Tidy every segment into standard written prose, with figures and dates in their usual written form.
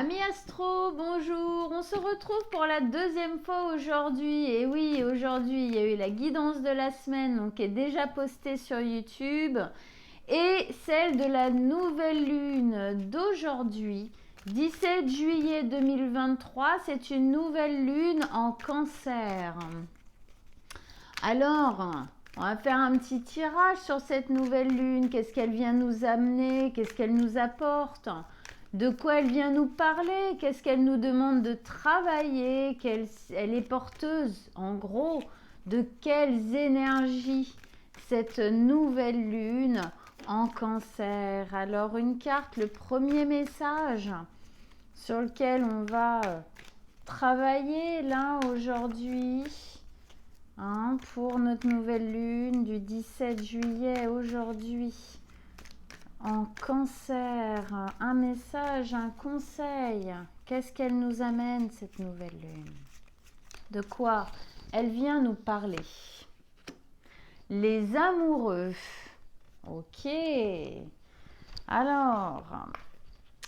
Ami Astro, bonjour. On se retrouve pour la deuxième fois aujourd'hui. Et oui, aujourd'hui, il y a eu la guidance de la semaine, donc qui est déjà postée sur YouTube, et celle de la nouvelle lune d'aujourd'hui, 17 juillet 2023. C'est une nouvelle lune en Cancer. Alors, on va faire un petit tirage sur cette nouvelle lune. Qu'est-ce qu'elle vient nous amener? Qu'est-ce qu'elle nous apporte? De quoi elle vient nous parler? Qu'est-ce qu'elle nous demande de travailler? Elle est porteuse, en gros, de quelles énergies cette nouvelle lune en Cancer? Alors, une carte, le premier message sur lequel on va travailler là aujourd'hui. Pour notre nouvelle lune du 17 juillet aujourd'hui en Cancer, un message, un conseil. Qu'est-ce qu'elle nous amène cette nouvelle lune? De quoi elle vient nous parler? Les amoureux. Ok. Alors,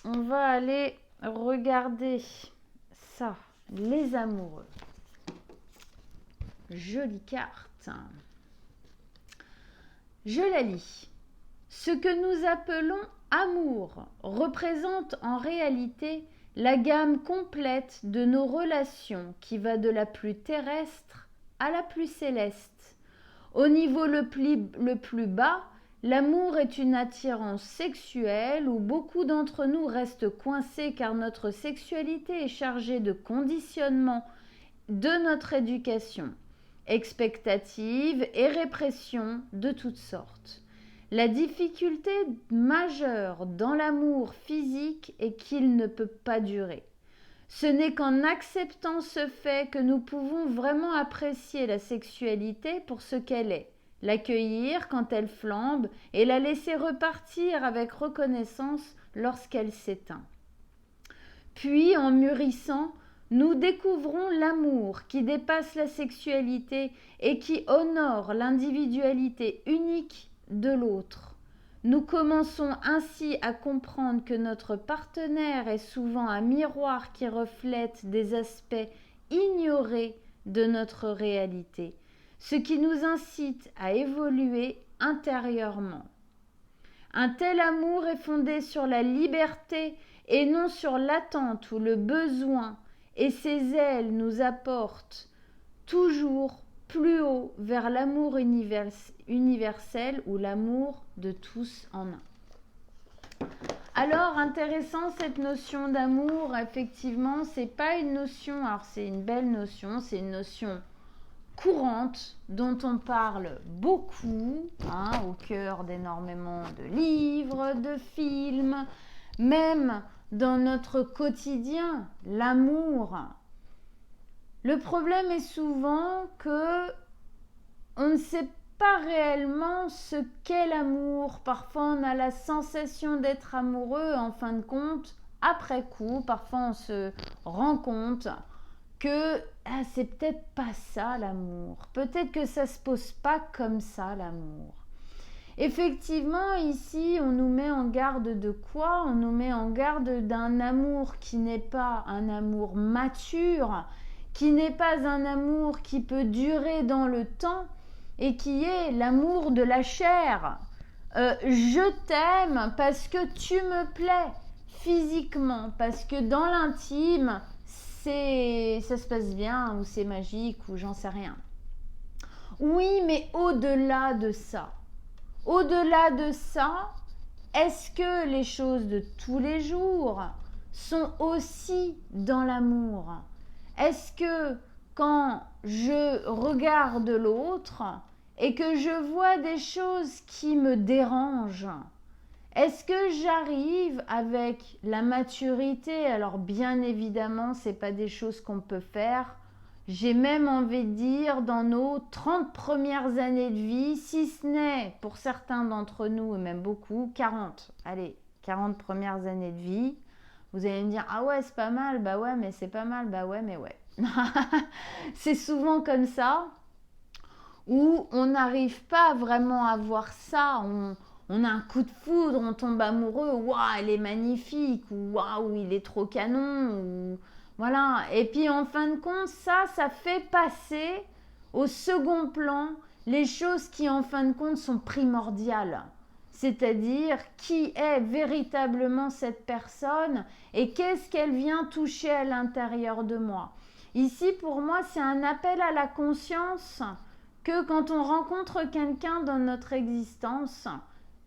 on va aller regarder ça. Les amoureux. Jolie carte. Je la lis. Ce que nous appelons amour représente en réalité la gamme complète de nos relations qui va de la plus terrestre à la plus céleste. Au niveau le plus bas, l'amour est une attirance sexuelle où beaucoup d'entre nous restent coincés car notre sexualité est chargée de conditionnement de notre éducation, expectatives et répression de toutes sortes. La difficulté majeure dans l'amour physique est qu'il ne peut pas durer. Ce n'est qu'en acceptant ce fait que nous pouvons vraiment apprécier la sexualité pour ce qu'elle est, l'accueillir quand elle flambe et la laisser repartir avec reconnaissance lorsqu'elle s'éteint. Puis, en mûrissant, nous découvrons l'amour qui dépasse la sexualité et qui honore l'individualité unique de l'autre. Nous commençons ainsi à comprendre que notre partenaire est souvent un miroir qui reflète des aspects ignorés de notre réalité, ce qui nous incite à évoluer intérieurement. Un tel amour est fondé sur la liberté et non sur l'attente ou le besoin, et ses ailes nous apportent toujours plus haut vers l'amour universel ou l'amour de tous en un. Alors, intéressant cette notion d'amour, effectivement, c'est pas une notion, alors c'est une belle notion, c'est une notion courante dont on parle beaucoup, au cœur d'énormément de livres, de films, même dans notre quotidien, l'amour. Le problème est souvent que on ne sait pas réellement ce qu'est l'amour. Parfois, on a la sensation d'être amoureux, en fin de compte, après coup. Parfois, on se rend compte que c'est peut-être pas ça l'amour. Peut-être que ça se pose pas comme ça l'amour. Effectivement, ici, on nous met en garde de quoi? On nous met en garde d'un amour qui n'est pas un amour mature, qui n'est pas un amour qui peut durer dans le temps et qui est l'amour de la chair. Je t'aime parce que tu me plais physiquement, parce que dans l'intime, ça se passe bien ou c'est magique ou j'en sais rien. Oui, mais au-delà de ça, est-ce que les choses de tous les jours sont aussi dans l'amour? Est-ce que quand je regarde l'autre et que je vois des choses qui me dérangent, est-ce que j'arrive avec la maturité? Alors bien évidemment, ce n'est pas des choses qu'on peut faire. J'ai même envie de dire dans nos 30 premières années de vie, si ce n'est pour certains d'entre nous, et même beaucoup, 40. Allez, 40 premières années de vie. Vous allez me dire, ah ouais, c'est pas mal, bah ouais, mais c'est pas mal, bah ouais, mais ouais. C'est souvent comme ça, où on n'arrive pas vraiment à voir ça. on a un coup de foudre, on tombe amoureux, waouh, elle est magnifique, ou waouh, il est trop canon, ou voilà. Et puis en fin de compte, ça fait passer au second plan les choses qui en fin de compte sont primordiales. C'est-à-dire qui est véritablement cette personne et qu'est-ce qu'elle vient toucher à l'intérieur de moi. Ici, pour moi, c'est un appel à la conscience que quand on rencontre quelqu'un dans notre existence,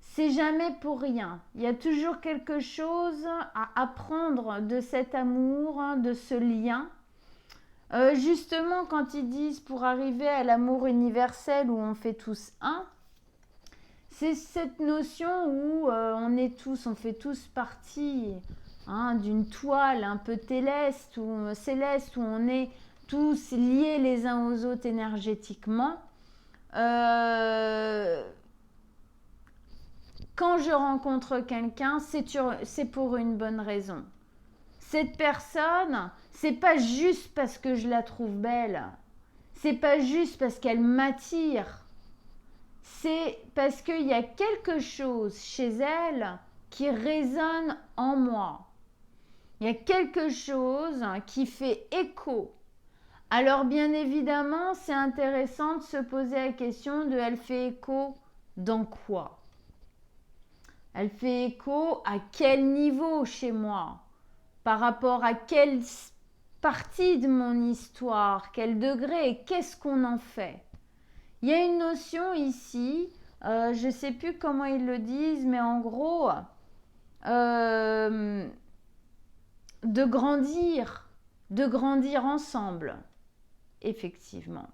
c'est jamais pour rien. Il y a toujours quelque chose à apprendre de cet amour, de ce lien. Justement, quand ils disent pour arriver à l'amour universel où on fait tous un, c'est cette notion où on fait tous partie d'une toile un peu céleste où on est tous liés les uns aux autres énergétiquement. Quand je rencontre quelqu'un, c'est pour une bonne raison. Cette personne, c'est pas juste parce que je la trouve belle, c'est pas juste parce qu'elle m'attire, c'est parce qu'il y a quelque chose chez elle qui résonne en moi. Il y a quelque chose qui fait écho. Alors bien évidemment, c'est intéressant de se poser la question de elle fait écho dans quoi? Elle fait écho à quel niveau chez moi? Par rapport à quelle partie de mon histoire? Quel degré? Et qu'est-ce qu'on en fait? Il y a une notion ici, je ne sais plus comment ils le disent, mais en gros, de grandir ensemble, effectivement.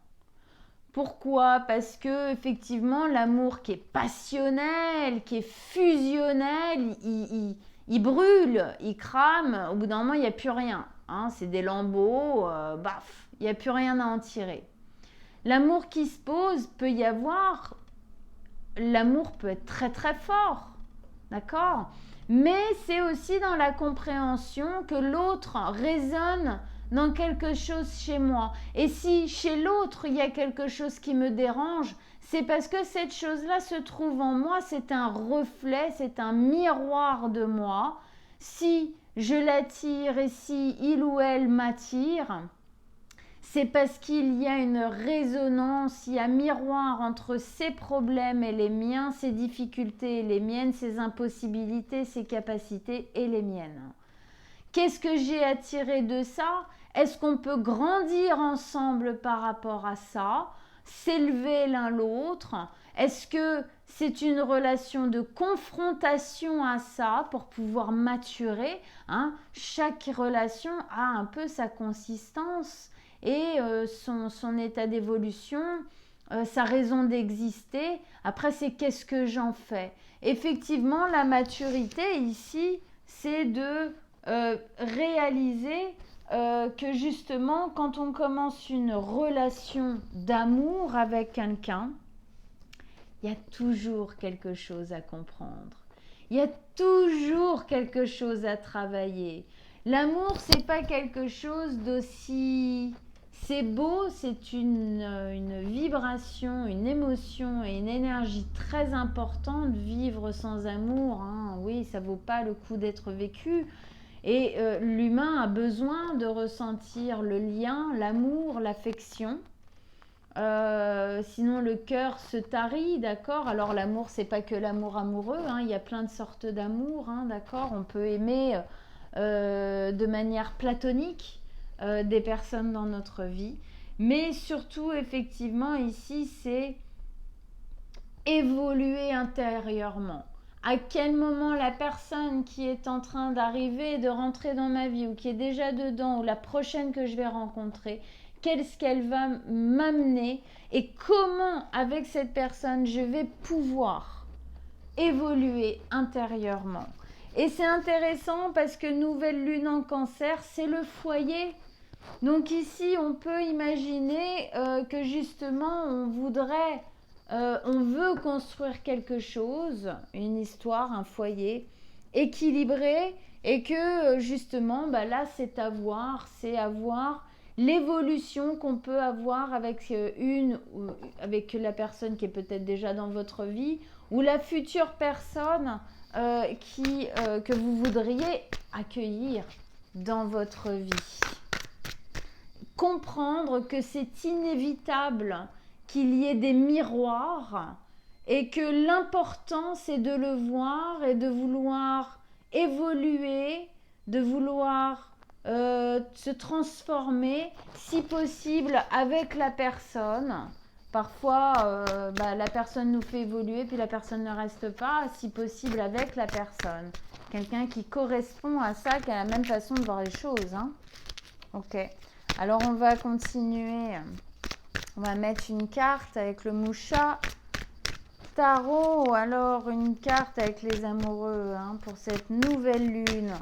Pourquoi? Parce que effectivement, l'amour qui est passionnel, qui est fusionnel, il brûle, il crame. Au bout d'un moment, il n'y a plus rien. C'est des lambeaux, baf, il n'y a plus rien à en tirer. L'amour qui se pose, peut y avoir, l'amour peut être très très fort, d'accord? Mais c'est aussi dans la compréhension que l'autre résonne dans quelque chose chez moi. Et si chez l'autre, il y a quelque chose qui me dérange, c'est parce que cette chose-là se trouve en moi, c'est un reflet, c'est un miroir de moi. Si je l'attire et si il ou elle m'attire, c'est parce qu'il y a une résonance, il y a miroir entre ses problèmes et les miens, ses difficultés et les miennes, ses impossibilités, ses capacités et les miennes. Qu'est-ce que j'ai à tirer de ça? Est-ce qu'on peut grandir ensemble par rapport à ça? S'élever l'un l'autre? Est-ce que c'est une relation de confrontation à ça pour pouvoir maturer? Chaque relation a un peu sa consistance et son état d'évolution, sa raison d'exister. Après, c'est qu'est-ce que j'en fais? Effectivement, la maturité ici, c'est de réaliser que justement, quand on commence une relation d'amour avec quelqu'un, il y a toujours quelque chose à comprendre. Il y a toujours quelque chose à travailler. L'amour, c'est pas quelque chose d'aussi... C'est beau, c'est une vibration, une émotion et une énergie très importante. Vivre sans amour, oui, ça vaut pas le coup d'être vécu. Et l'humain a besoin de ressentir le lien, l'amour, l'affection. Sinon le cœur se tarit, d'accord? Alors l'amour, c'est pas que l'amour amoureux, il y a plein de sortes d'amour, d'accord? On peut aimer de manière platonique des personnes dans notre vie, mais surtout effectivement ici c'est évoluer intérieurement. À quel moment la personne qui est en train d'arriver, de rentrer dans ma vie ou qui est déjà dedans ou la prochaine que je vais rencontrer, qu'est-ce qu'elle va m'amener et comment avec cette personne je vais pouvoir évoluer intérieurement. Et c'est intéressant parce que nouvelle lune en cancer, c'est le foyer. Donc ici, on peut imaginer que justement, on veut construire quelque chose, une histoire, un foyer équilibré et que justement, là, c'est avoir l'évolution qu'on peut avoir avec avec la personne qui est peut-être déjà dans votre vie ou la future personne que vous voudriez accueillir dans votre vie. Comprendre que c'est inévitable qu'il y ait des miroirs et que l'important c'est de le voir et de vouloir évoluer, de vouloir se transformer, si possible avec la personne. Parfois, la personne nous fait évoluer, puis la personne ne reste pas, si possible avec la personne. Quelqu'un qui correspond à ça, qui a la même façon de voir les choses. Hein. Ok. Alors, on va continuer. On va mettre une carte avec le Musha Tarot. Alors, une carte avec les amoureux pour cette nouvelle lune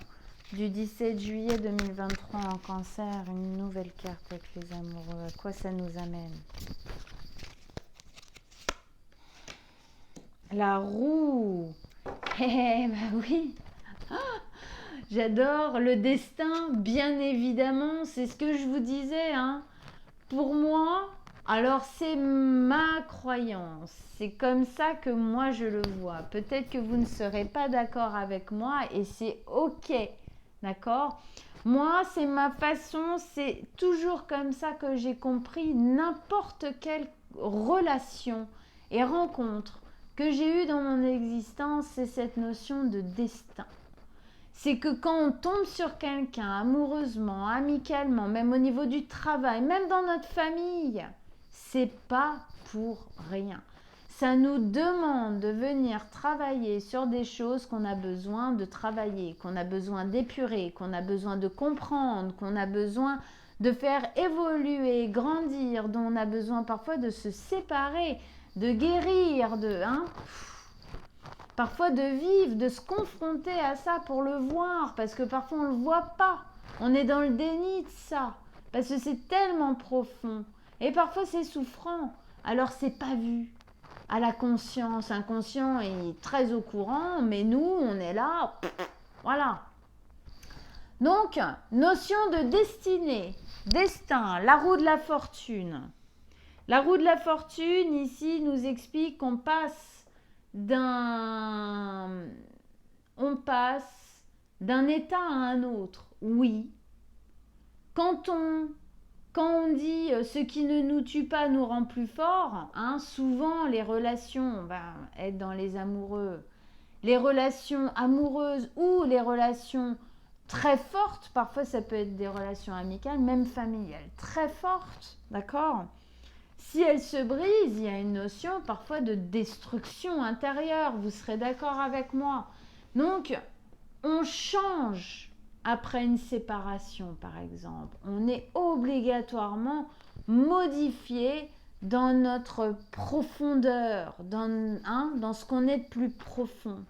du 17 juillet 2023 en Cancer. Une nouvelle carte avec les amoureux. À quoi ça nous amène? La roue. Oui. J'adore le destin, bien évidemment. C'est ce que je vous disais. Pour moi, alors c'est ma croyance. C'est comme ça que moi je le vois. Peut-être que vous ne serez pas d'accord avec moi et c'est ok. D'accord? Moi, c'est ma façon. C'est toujours comme ça que j'ai compris n'importe quelle relation et rencontre que j'ai eu dans mon existence, c'est cette notion de destin. C'est que quand on tombe sur quelqu'un amoureusement, amicalement, même au niveau du travail, même dans notre famille, c'est pas pour rien. Ça nous demande de venir travailler sur des choses qu'on a besoin de travailler, qu'on a besoin d'épurer, qu'on a besoin de comprendre, qu'on a besoin de faire évoluer, grandir, dont on a besoin parfois de se séparer, de guérir, parfois de vivre, de se confronter à ça pour le voir, parce que parfois on ne le voit pas. On est dans le déni de ça, parce que c'est tellement profond. Et parfois c'est souffrant, alors c'est pas vu. À la conscience, inconscient est très au courant, mais nous, on est là, voilà. Donc, notion de destinée, destin, la roue de la fortune. La roue de la fortune, ici, nous explique qu'on passe d'un état à un autre. Oui. Quand on dit ce qui ne nous tue pas nous rend plus forts, souvent les relations, être dans les amoureux, les relations amoureuses ou les relations très fortes, parfois ça peut être des relations amicales, même familiales, très fortes, d'accord ? Si elles se brisent, il y a une notion parfois de destruction intérieure, vous serez d'accord avec moi. Donc, on change après une séparation, par exemple. On est obligatoirement modifié dans notre profondeur, dans ce qu'on est de plus profond.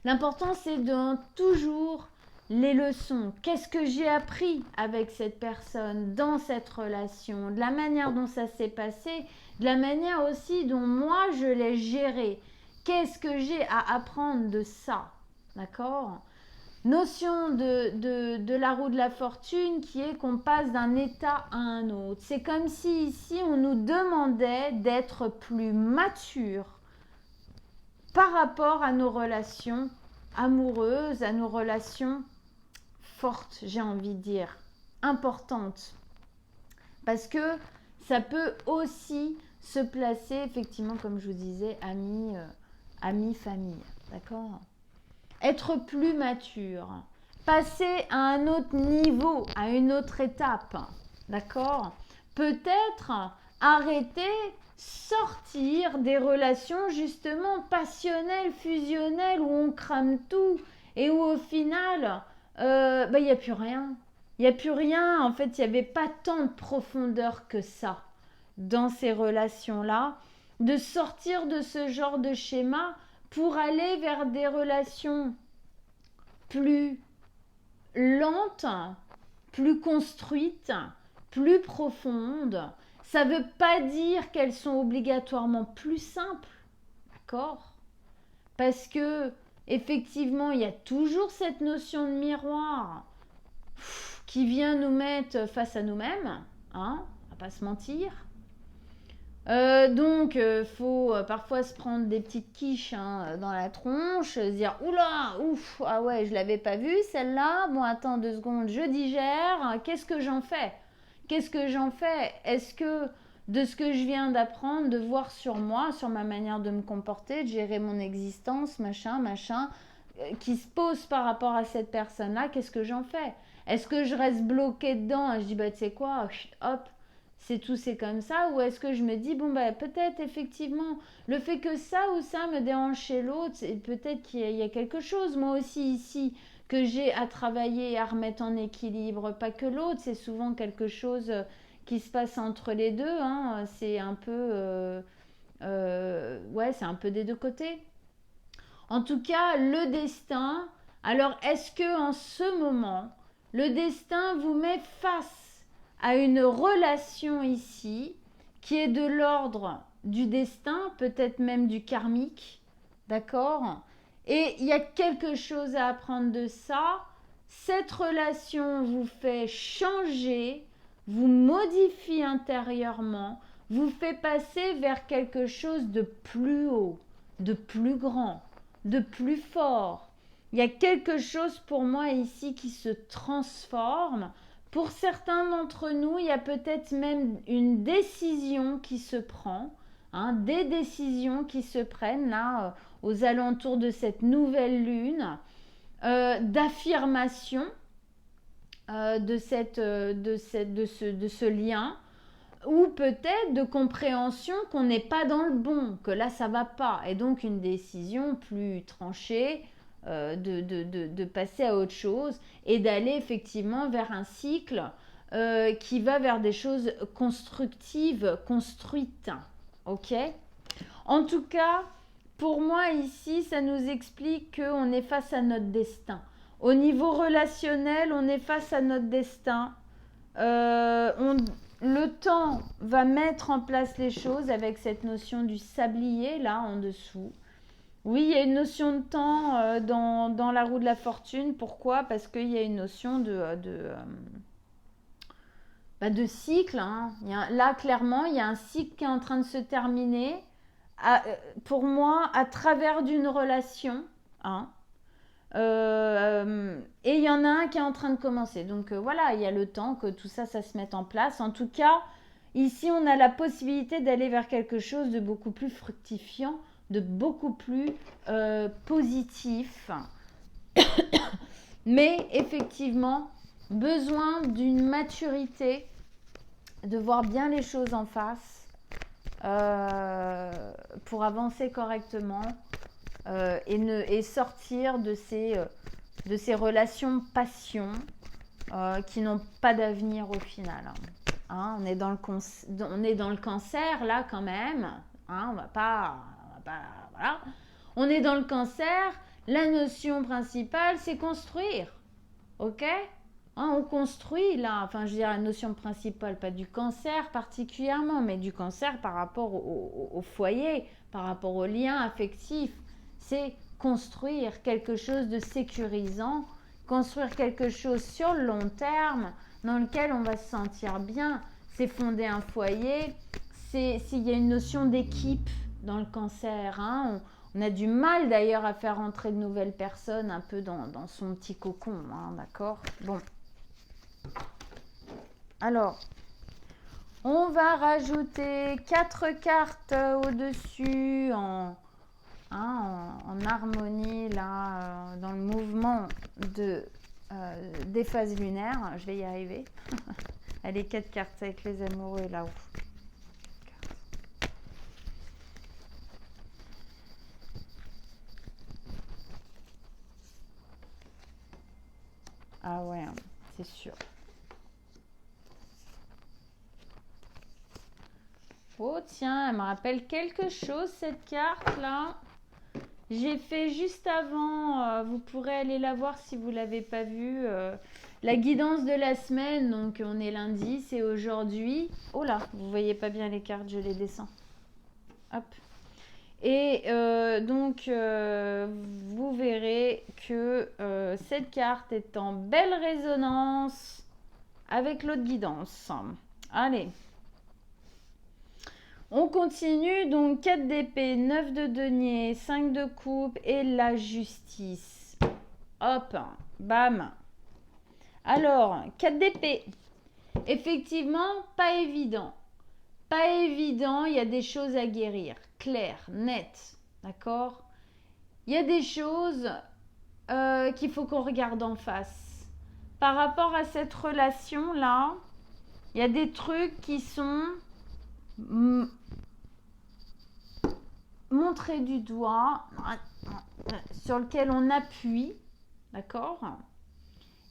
L'important, c'est de toujours les leçons. Qu'est-ce que j'ai appris avec cette personne, dans cette relation, de la manière dont ça s'est passé, de la manière aussi dont moi je l'ai géré. Qu'est-ce que j'ai à apprendre de ça? D'accord? Notion de la roue de la fortune qui est qu'on passe d'un état à un autre. C'est comme si ici on nous demandait d'être plus mature par rapport à nos relations amoureuses, à nos relations fortes, j'ai envie de dire, importantes. Parce que ça peut aussi se placer, effectivement, comme je vous disais, amis, famille. D'accord ? Être plus mature, passer à un autre niveau, à une autre étape, d'accord ? Peut-être arrêter, sortir des relations justement passionnelles, fusionnelles, où on crame tout et où au final, il n'y a plus rien. Il n'y a plus rien, en fait, il n'y avait pas tant de profondeur que ça dans ces relations-là, de sortir de ce genre de schéma pour aller vers des relations plus lentes, plus construites, plus profondes. Ça ne veut pas dire qu'elles sont obligatoirement plus simples, d'accord ? Parce que, effectivement, il y a toujours cette notion de miroir qui vient nous mettre face à nous-mêmes, on va pas se mentir. Donc, faut parfois se prendre des petites quiches hein, dans la tronche, se dire oula, ouf, ah ouais, je l'avais pas vue celle-là. Bon, attends 2 secondes, je digère. Qu'est-ce que j'en fais? Qu'est-ce que j'en fais? Est-ce que de ce que je viens d'apprendre, de voir sur moi, sur ma manière de me comporter, de gérer mon existence, machin, qui se pose par rapport à cette personne-là, qu'est-ce que j'en fais? Est-ce que je reste bloquée dedans et je dis bah tu sais quoi, hop, c'est tout, c'est comme ça, ou est-ce que je me dis bon bah peut-être effectivement le fait que ça ou ça me dérange chez l'autre, c'est peut-être qu'il y a quelque chose moi aussi ici que j'ai à travailler et à remettre en équilibre, pas que l'autre, c'est souvent quelque chose qui se passe entre les deux, hein, c'est un peu ouais, c'est un peu des deux côtés. En tout cas, le destin. Alors, est-ce que en ce moment, le destin vous met face à une relation ici qui est de l'ordre du destin, peut-être même du karmique, d'accord? Et il y a quelque chose à apprendre de ça. Cette relation vous fait changer, vous modifie intérieurement, vous fait passer vers quelque chose de plus haut, de plus grand, de plus fort. Il y a quelque chose pour moi ici qui se transforme. Pour certains d'entre nous, il y a peut-être même une décision qui se prend, hein, des décisions qui se prennent là aux alentours de cette nouvelle lune, d'affirmation de ce lien, ou peut-être de compréhension qu'on n'est pas dans le bon, que là ça va pas, et donc une décision plus tranchée de passer à autre chose et d'aller effectivement vers un cycle qui va vers des choses constructives, construites. Ok? En tout cas, pour moi ici, ça nous explique qu'on est face à notre destin. Au niveau relationnel, on est face à notre destin. Le temps va mettre en place les choses avec cette notion du sablier là en dessous. Oui, il y a une notion de temps dans la roue de la fortune. Pourquoi? Parce qu'il y a une notion de cycle. Hein. Là, clairement, il y a un cycle qui est en train de se terminer. Pour moi, à travers d'une relation. Hein. Et il y en a un qui est en train de commencer. Donc voilà, il y a le temps que tout ça, ça se mette en place. En tout cas, ici, on a la possibilité d'aller vers quelque chose de beaucoup plus fructifiant, de beaucoup plus positif. Mais effectivement, besoin d'une maturité, de voir bien les choses en face pour avancer correctement. Et sortir de ces relations passion qui n'ont pas d'avenir au final. Hein, on est dans le cancer là quand même. Hein, on va pas, voilà. On est dans le cancer. La notion principale, c'est construire. Ok? Hein, on construit là, enfin je veux dire la notion principale, pas du cancer particulièrement, mais du cancer par rapport au foyer, par rapport au lien affectif. C'est construire quelque chose de sécurisant, construire quelque chose sur le long terme dans lequel on va se sentir bien. C'est fonder un foyer, s'il y a une notion d'équipe dans le cancer. Hein, on a du mal d'ailleurs à faire entrer de nouvelles personnes un peu dans son petit cocon, hein, d'accord? Bon. Alors, on va rajouter 4 cartes au-dessus en harmonie là, dans le mouvement des phases lunaires. Je vais y arriver. Allez, 4 cartes avec les amoureux là-haut. Ah ouais, c'est sûr. Oh tiens, elle me rappelle quelque chose cette carte là. J'ai fait juste avant, vous pourrez aller la voir si vous ne l'avez pas vue, la guidance de la semaine, donc on est lundi, c'est aujourd'hui. Oh là, vous voyez pas bien les cartes, je les descends. Hop. Et donc, vous verrez que cette carte est en belle résonance avec l'autre guidance. Allez. On continue, donc 4 d'épée, 9 de denier, 5 de coupe et la justice. Hop, bam. Alors, 4 d'épée. Effectivement, pas évident. Pas évident, il y a des choses à guérir. Clair, net, d'accord? Il y a des choses qu'il faut qu'on regarde en face. Par rapport à cette relation-là, il y a des trucs qui sont montrés du doigt, sur lesquels on appuie, d'accord?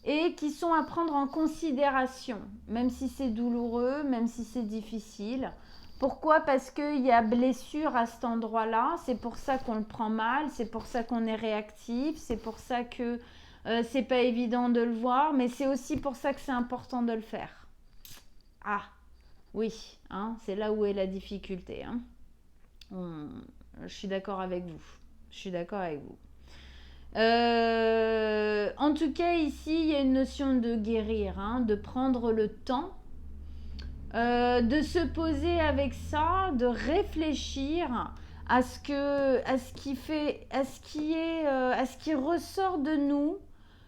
Et qui sont à prendre en considération, même si c'est douloureux, même si c'est difficile. Pourquoi? Parce qu'il y a blessure à cet endroit-là, c'est pour ça qu'on le prend mal, c'est pour ça qu'on est réactif, c'est pour ça que c'est pas évident de le voir, mais c'est aussi pour ça que c'est important de le faire. Ah, oui, hein, c'est là où est la difficulté. Hein. Je suis d'accord avec vous. Je suis d'accord avec vous. En tout cas, ici, il y a une notion de guérir, hein, de prendre le temps, de se poser avec ça, de réfléchir à ce qui ressort de nous,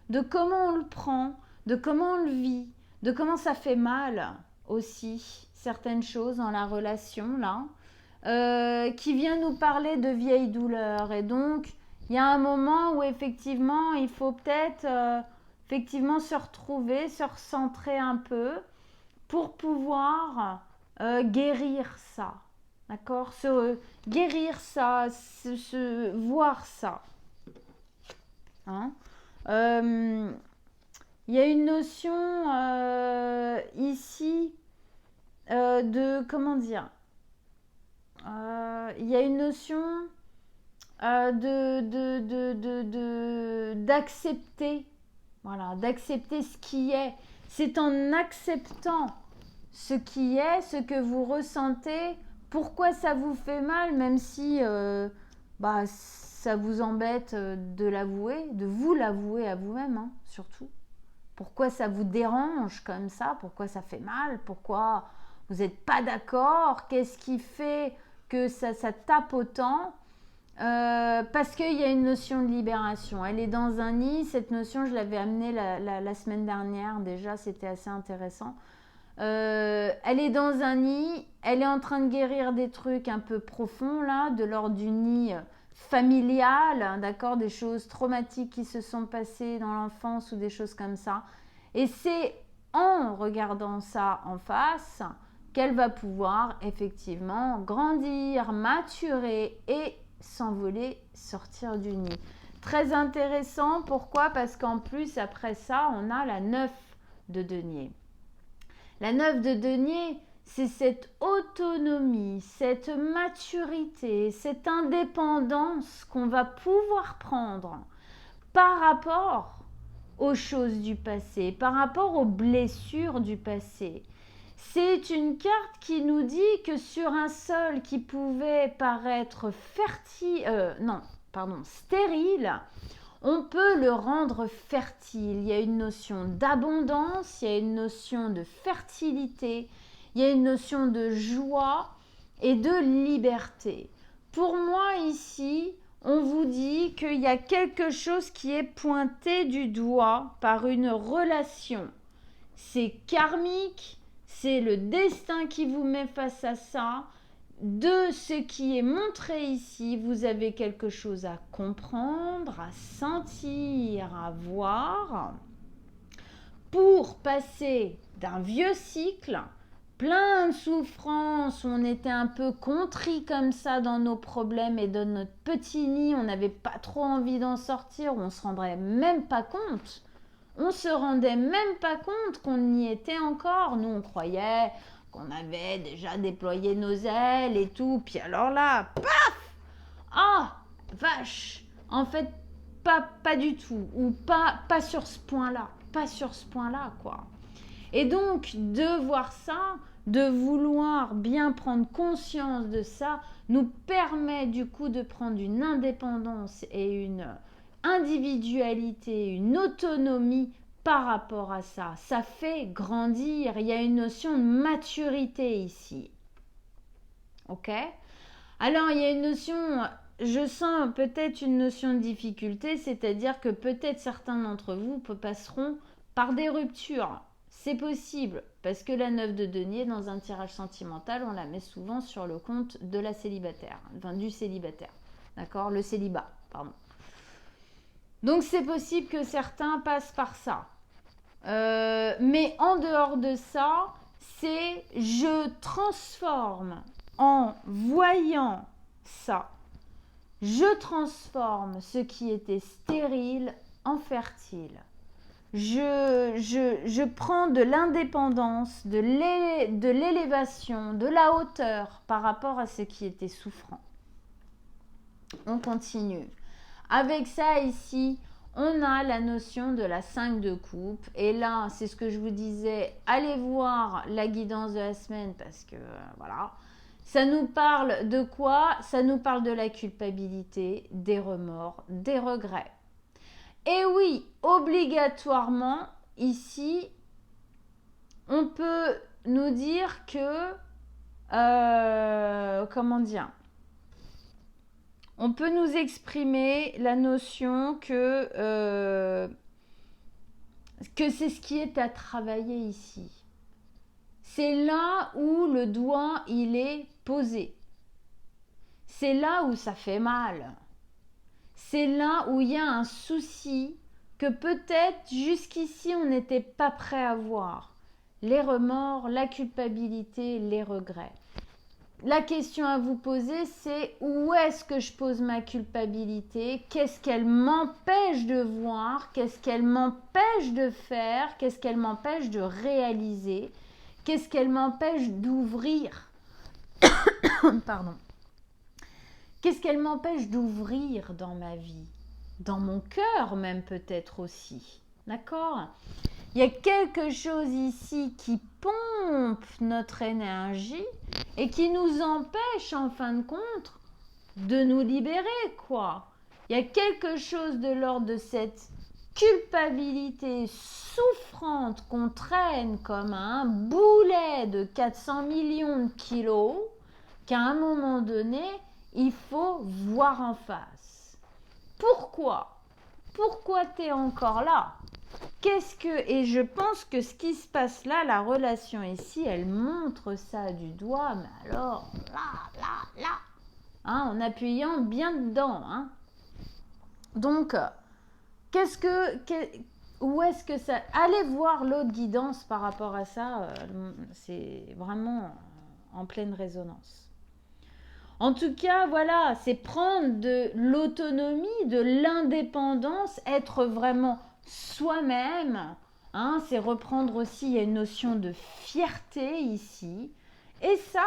de comment on le prend, de comment on le vit, de comment ça fait mal aussi certaines choses dans la relation là, qui vient nous parler de vieilles douleurs. Et donc il y a un moment où effectivement il faut peut-être effectivement se retrouver, se recentrer un peu pour pouvoir guérir ça. D'accord? Guérir ça, voir ça. Hein? Il y a une notion ici de, comment dire, il y a une notion d'accepter, voilà, d'accepter ce qui est. C'est en acceptant ce qui est, ce que vous ressentez, pourquoi ça vous fait mal, même si ça vous embête de l'avouer, de vous l'avouer à vous-même, hein, surtout. Pourquoi ça vous dérange comme ça, pourquoi ça fait mal, pourquoi vous n'êtes pas d'accord, qu'est-ce qui fait que ça tape autant. Parce qu'il y a une notion de libération. Elle est dans un nid. Cette notion, je l'avais amenée la semaine dernière. Déjà, c'était assez intéressant. Elle est dans un nid. Elle est en train de guérir des trucs un peu profonds, là, de l'ordre du nid familial, d'accord, des choses traumatiques qui se sont passées dans l'enfance ou des choses comme ça. Et c'est en regardant ça en face qu'elle va pouvoir effectivement grandir, maturer et s'envoler, sortir du nid. Très intéressant, pourquoi? Parce qu'en plus, après ça, on a la 9 de denier. La 9 de denier, c'est cette autonomie, cette maturité, cette indépendance qu'on va pouvoir prendre par rapport aux choses du passé, par rapport aux blessures du passé. C'est une carte qui nous dit que sur un sol qui pouvait paraître stérile, on peut le rendre fertile. Il y a une notion d'abondance, il y a une notion de fertilité, il y a une notion de joie et de liberté. Pour moi ici, on vous dit qu'il y a quelque chose qui est pointé du doigt par une relation. C'est karmique, c'est le destin qui vous met face à ça. De ce qui est montré ici, vous avez quelque chose à comprendre, à sentir, à voir, pour passer d'un vieux cycle, plein de souffrances, on était un peu contrit comme ça dans nos problèmes et dans notre petit nid, on n'avait pas trop envie d'en sortir, on se rendrait même pas compte. On se rendait même pas compte qu'on y était encore. Nous, on croyait qu'on avait déjà déployé nos ailes et tout. Puis alors là, paf! Ah, vache! En fait, pas du tout. Ou pas sur ce point-là. Pas sur ce point-là, quoi. Et donc, de voir ça, de vouloir bien prendre conscience de ça, nous permet du coup de prendre une indépendance et une individualité, une autonomie par rapport à ça. Ça fait grandir, il y a une notion de maturité ici. Ok? Alors, il y a une notion, je sens peut-être une notion de difficulté, c'est-à-dire que peut-être certains d'entre vous passeront par des ruptures. C'est possible, parce que la 9 de denier, dans un tirage sentimental, on la met souvent sur le compte de la célibataire, enfin du célibataire. D'accord? Le célibat, pardon. Donc, c'est possible que certains passent par ça. Mais en dehors de ça, c'est je transforme en voyant ça. Je transforme ce qui était stérile en fertile. Je prends de l'indépendance, de l'élévation, de la hauteur par rapport à ce qui était souffrant. On continue. Avec ça ici, on a la notion de la 5 de coupe. Et là, c'est ce que je vous disais, allez voir la guidance de la semaine parce que voilà. Ça nous parle de quoi? Ça nous parle de la culpabilité, des remords, des regrets. Et oui, obligatoirement, ici, on peut nous dire que, comment dire? On peut nous exprimer la notion que c'est ce qui est à travailler ici. C'est là où le doigt, il est posé. C'est là où ça fait mal. C'est là où il y a un souci que peut-être jusqu'ici on n'était pas prêt à voir. Les remords, la culpabilité, les regrets. La question à vous poser, c'est où est-ce que je pose ma culpabilité? Qu'est-ce qu'elle m'empêche de voir? Qu'est-ce qu'elle m'empêche de faire? Qu'est-ce qu'elle m'empêche de réaliser? Qu'est-ce qu'elle m'empêche d'ouvrir? Pardon. Qu'est-ce qu'elle m'empêche d'ouvrir dans ma vie? Dans mon cœur même peut-être aussi. D'accord? Il y a quelque chose ici qui pompe notre énergie et qui nous empêche en fin de compte de nous libérer, quoi. Il y a quelque chose de l'ordre de cette culpabilité souffrante qu'on traîne comme un boulet de 400 millions de kilos qu'à un moment donné, il faut voir en face. Pourquoi? Pourquoi tu es encore là? Et je pense que ce qui se passe là, la relation ici, elle montre ça du doigt, mais alors, là, hein, en appuyant bien dedans, hein. Donc, où est-ce que ça... Allez voir l'autre guidance par rapport à ça, c'est vraiment en pleine résonance. En tout cas, voilà, c'est prendre de l'autonomie, de l'indépendance, être vraiment soi-même, hein, c'est reprendre aussi, il y a une notion de fierté ici, et ça,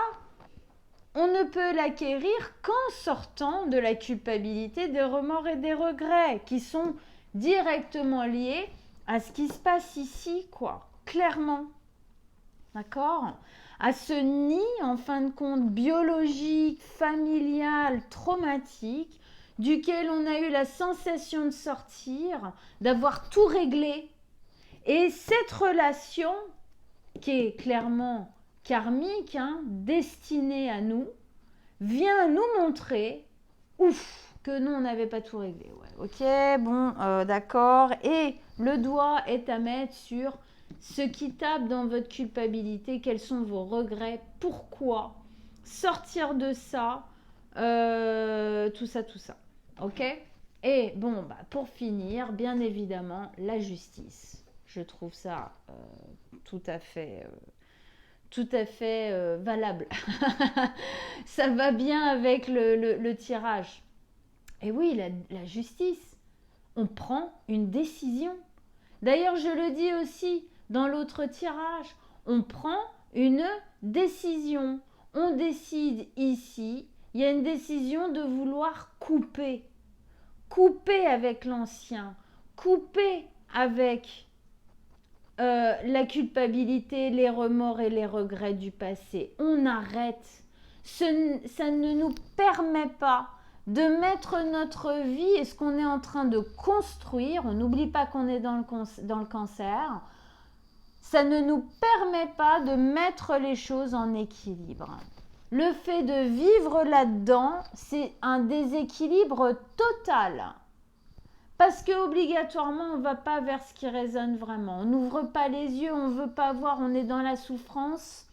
on ne peut l'acquérir qu'en sortant de la culpabilité, des remords et des regrets, qui sont directement liés à ce qui se passe ici, quoi, clairement, d'accord ? À ce nid, en fin de compte, biologique, familial, traumatique, duquel on a eu la sensation de sortir, d'avoir tout réglé. Et cette relation, qui est clairement karmique, hein, destinée à nous, vient nous montrer, que nous, on n'avait pas tout réglé. Ouais, ok, bon, d'accord. Et le doigt est à mettre sur ce qui tape dans votre culpabilité, quels sont vos regrets, pourquoi, sortir de ça, tout ça. Ok? Et bon, bah, pour finir, bien évidemment, la justice. Je trouve ça tout à fait valable. Ça va bien avec le tirage. Et oui, la justice, on prend une décision. D'ailleurs, je le dis aussi dans l'autre tirage, on prend une décision. On décide ici, il y a une décision de vouloir couper. Couper avec l'ancien, couper avec la culpabilité, les remords et les regrets du passé. On arrête. Ça ne nous permet pas de mettre notre vie et ce qu'on est en train de construire. On n'oublie pas qu'on est dans le cancer. Ça ne nous permet pas de mettre les choses en équilibre. le fait de vivre là-dedans, c'est un déséquilibre total. Parce que obligatoirement, on ne va pas vers ce qui résonne vraiment. On n'ouvre pas les yeux, on ne veut pas voir, on est dans la souffrance.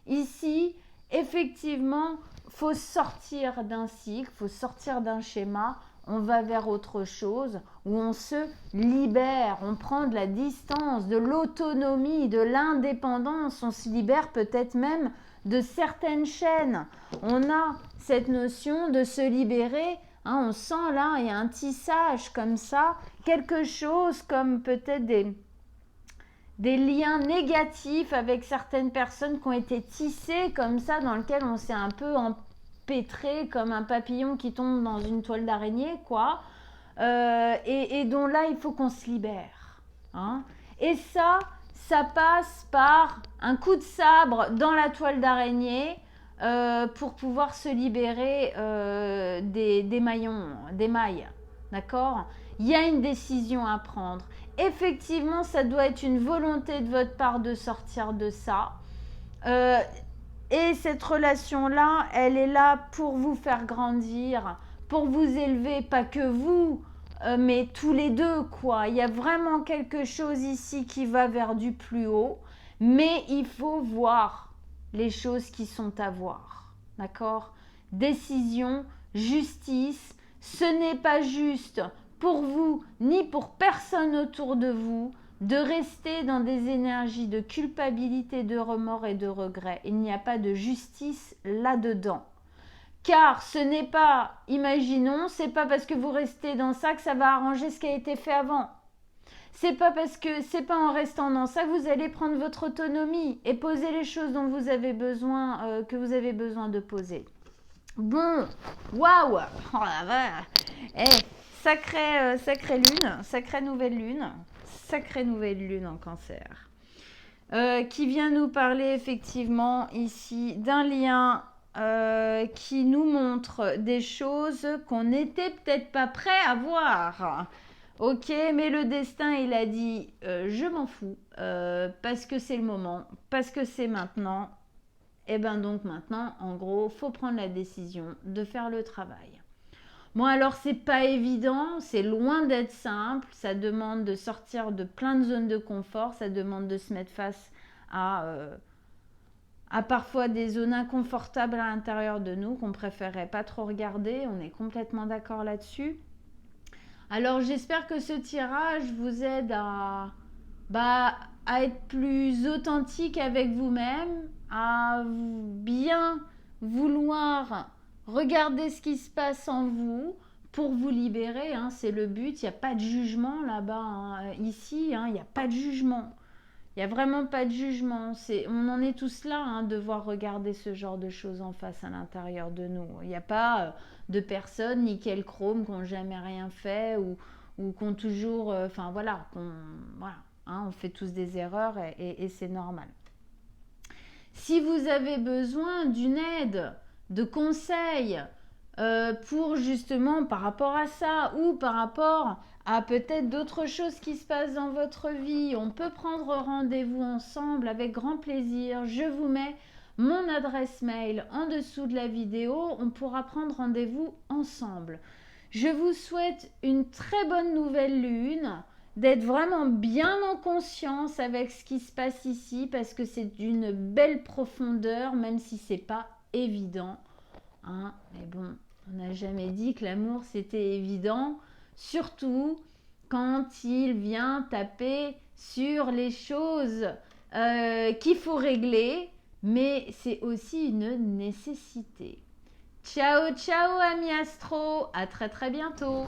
Ici, effectivement, il faut sortir d'un cycle, il faut sortir d'un schéma. On va vers autre chose où on se libère, on prend de la distance, de l'autonomie, de l'indépendance. On se libère peut-être même de certaines chaînes. On a cette notion de se libérer. On sent là, il y a un tissage comme ça, quelque chose comme peut-être des liens négatifs avec certaines personnes qui ont été tissés comme ça, dans lequel on s'est un peu empêtré comme un papillon qui tombe dans une toile d'araignée, quoi. Et dont là, il faut qu'on se libère. Et ça passe par un coup de sabre dans la toile d'araignée, pour pouvoir se libérer des maillons, des mailles, d'accord? Il y a une décision à prendre. Effectivement, ça doit être une volonté de votre part de sortir de ça. Et cette relation-là, elle est là pour vous faire grandir, pour vous élever, pas que vous, mais tous les deux, quoi. Il y a vraiment quelque chose ici qui va vers du plus haut, mais il faut voir les choses qui sont à voir, d'accord? Décision, justice, ce n'est pas juste pour vous ni pour personne autour de vous de rester dans des énergies de culpabilité, de remords et de regrets. Il n'y a pas de justice là-dedans. Car ce n'est pas, imaginons, c'est pas parce que vous restez dans ça que ça va arranger ce qui a été fait avant. C'est pas parce que c'est pas en restant dans ça que vous allez prendre votre autonomie et poser les choses dont vous avez besoin, que vous avez besoin de poser. Bon, waouh, oh la vache, sacrée lune, sacrée nouvelle lune en Cancer, qui vient nous parler effectivement ici d'un lien qui nous montre des choses qu'on n'était peut-être pas prêt à voir. Ok, mais le destin, il a dit je m'en fous, parce que c'est le moment, parce que c'est maintenant. Et bien donc maintenant, en gros, faut prendre la décision de faire le travail. Bon, alors c'est pas évident, c'est loin d'être simple, ça demande de sortir de plein de zones de confort, ça demande de se mettre face à parfois des zones inconfortables à l'intérieur de nous qu'on préférerait pas trop regarder, on est complètement d'accord là-dessus. Alors j'espère que ce tirage vous aide à être plus authentique avec vous-même, à bien vouloir regarder ce qui se passe en vous pour vous libérer. C'est le but, il n'y a pas de jugement là-bas. Ici, il n'y a pas de jugement. Il n'y a vraiment pas de jugement. On en est tous là, devoir regarder ce genre de choses en face à l'intérieur de nous. Il n'y a pas de personnes nickel chrome qui n'ont jamais rien fait ou qui ont toujours... on fait tous des erreurs et c'est normal. Si vous avez besoin d'une aide, de conseils pour justement par rapport à ça ou par rapport à peut-être d'autres choses qui se passent dans votre vie, on peut prendre rendez-vous ensemble avec grand plaisir. Je vous mets mon adresse mail en dessous de la vidéo, on pourra prendre rendez-vous ensemble. Je vous souhaite une très bonne nouvelle lune, d'être vraiment bien en conscience avec ce qui se passe ici parce que c'est d'une belle profondeur, même si c'est pas évident. Mais bon, on n'a jamais dit que l'amour c'était évident, surtout quand il vient taper sur les choses qu'il faut régler, mais c'est aussi une nécessité. Ciao, ciao, amis astro, à très très bientôt.